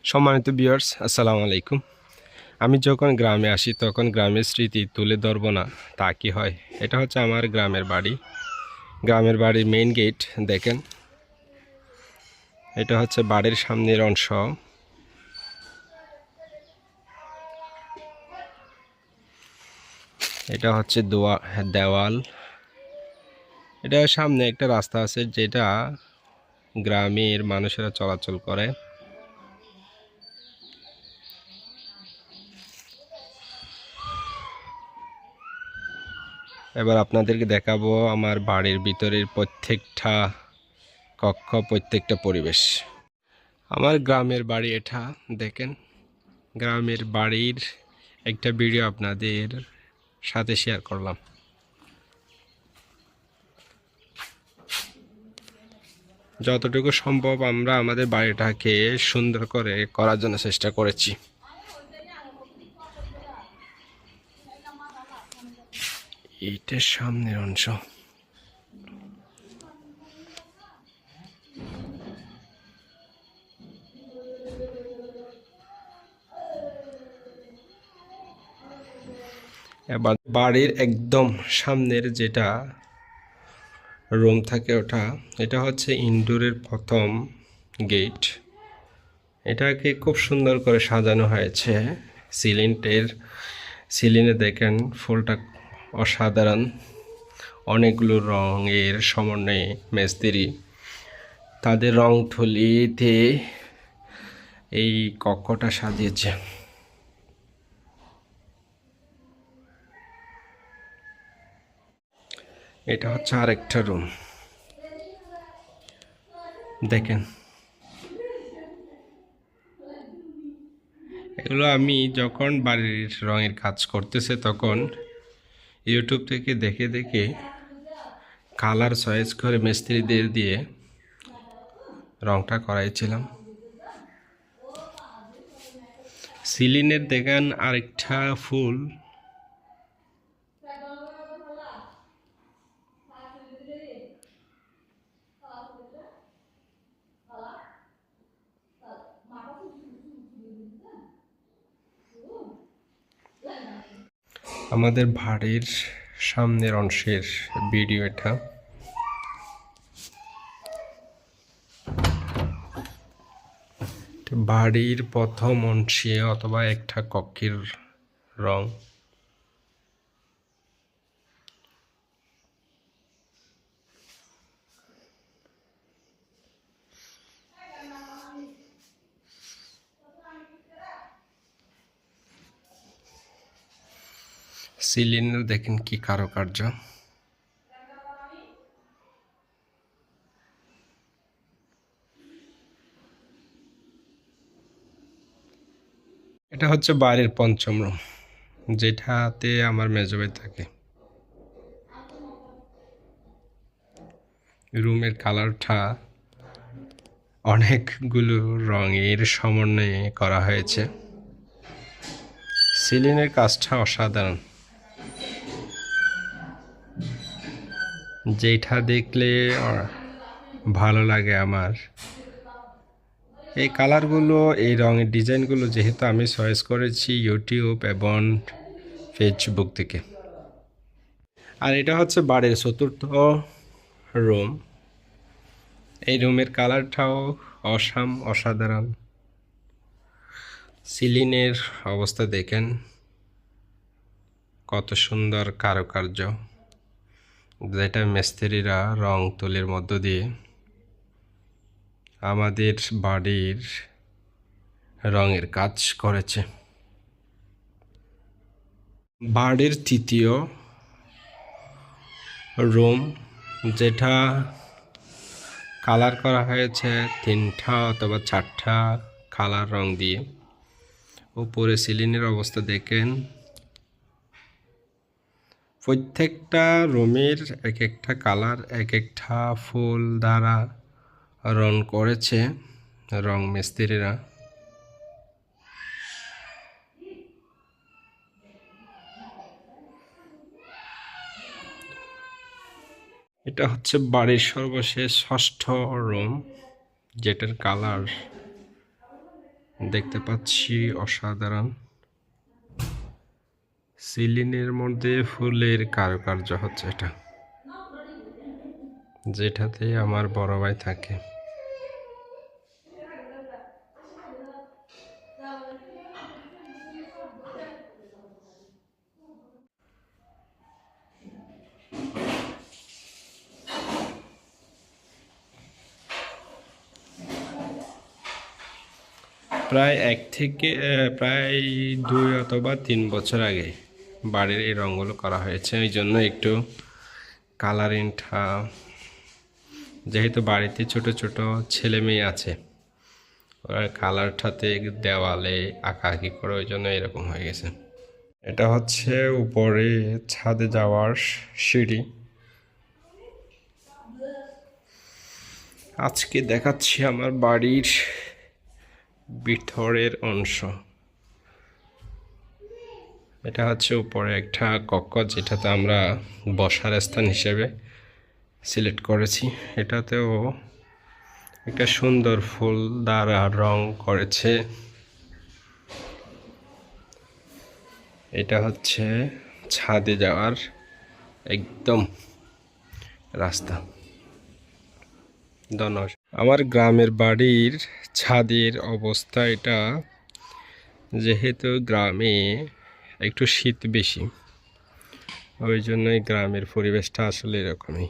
সম্মানিত ভিউয়ার্স, আসসালামু আলাইকুম। আমি যখন গ্রামে আসি তখন গ্রামের স্মৃতি তুলে ধরবো না তা কি হয়। এটা হচ্ছে আমার গ্রামের বাড়ি। গ্রামের বাড়ির মেইন গেট দেখেন। এটা হচ্ছে বাড়ির সামনের অংশ। এটা হচ্ছে দেওয়াল। এটার সামনে একটা রাস্তা আছে যেটা গ্রামের মানুষেরা চলাচল করে। এবার আপনাদেরকে দেখাবো আমার বাড়ির ভিতরের প্রত্যেকটা কক্ষ, প্রত্যেকটা পরিবেশ। আমার গ্রামের বাড়ি এটা দেখেন। গ্রামের বাড়ির একটা ভিডিও আপনাদের সাথে শেয়ার করলাম। যতটুকু সম্ভব আমরা আমাদের বাড়িটাকে সুন্দর করে করার জন্য চেষ্টা করেছি। এইটার সামনের অংশ। এবার বাড়ির একদম সামনের যেটা রুম থাকে এটা হচ্ছে ইনডোরের প্রথম গেট। এটাকে খুব সুন্দর করে সাজানো হয়েছে। সিলিংয়ে দেখেন ফুলটা অসাধারণ। অনেকগুলো রঙের সমন্বয়ে মিস্ত্রি তাদের রং তুলিতে এই কক্ষটা সাজিয়েছে। এটা হচ্ছে আরেকটা রুম দেখেন। এগুলো আমি যখন বাড়ির রঙের কাজ করতেছে তখন ইউটিউব থেকে দেখে দেখে কালার চয়েস করে মিস্ত্রিদের দিয়ে রংটা করাইছিলাম। সিলিংয়ের দেখেন আরেকটা ফুল। আমাদের বাড়ির সামনের অংশের ভিডিও এটা। বাড়ির প্রথম অংশে অথবা একটা কক্ষের রং। সিলিন্ডার দেখেন কি কারুকার্য। এটা হচ্ছে বাড়ির পঞ্চম রুম, যেটাতে আমার মেজো ভাই থাকে। রুমের কালারটা অনেকগুলো রঙের সমন্বয়ে করা হয়েছে। সিলিংয়ের কাজটা অসাধারণ, যেটা দেখলে ভালো লাগে আমার। এই কালারগুলো, এই রঙের ডিজাইনগুলো যেহেতু আমি চয়েস করেছি ইউটিউব এবং ফেসবুক থেকে। আর এটা হচ্ছে বাড়ির চতুর্থ রুম। এই রুমের কালারটাও অসাধারণ। সিলিংয়ের অবস্থা দেখেন কত সুন্দর কারুকার্য, যেটা মিস্ত্রিরা রং তুলির মধ্য দিয়ে আমাদের বাড়ির রঙের কাজ করেছে। বাড়ির তৃতীয় রুম, যেটা কালার করা হয়েছে 3টা অথবা 4টা কালার রং দিয়ে। উপরে সিলিংয়ের অবস্থা দেখেন। প্রত্যেকটা রুমের এক একটা কালার, এক একটা ফুল দ্বারা রং করেছে রং মিস্ত্রিরা। এটা হচ্ছে বাড়ির সর্বশেষ ষষ্ঠ রুম, যেটার কালার দেখতে পাচ্ছি অসাধারণ। সিলিংয়ের মধ্যে ফুলের কারুকার্য হচ্ছে, এটা যেটাতে আমার বড় ভাই থাকে। প্রায় 2 অথবা 3 বছর আগে বাড়ির এই রঙগুলো করা হয়েছে। ওই জন্য একটু কালারিংটা, যেহেতু বাড়িতে ছোট ছোট ছেলে মেয়ে আছে, ওরা কালারটাতে দেওয়ালে আঁকাআঁকি করে, ওই জন্য এরকম হয়ে গেছে। এটা হচ্ছে উপরে ছাদে যাওয়ার সিঁড়ি। আজকে দেখাচ্ছি আমার বাড়ির ভিতরের অংশ। এটা হচ্ছে উপরে একটা কক্ষ, যেটাতে আমরা বসার স্থান হিসেবে সিলেক্ট করেছি। এটাতেও একটা সুন্দর ফুল দ্বারা রং করেছে। এটা হচ্ছে ছাদে যাওয়ার একদম রাস্তা। ধন্যবাদ। আমার গ্রামের বাড়ির ছাদের অবস্থা এটা, যেহেতু গ্রামে একটু শীত বেশি, ওই জন্যই গ্রামের পরিবেশটা আসলে এরকমই।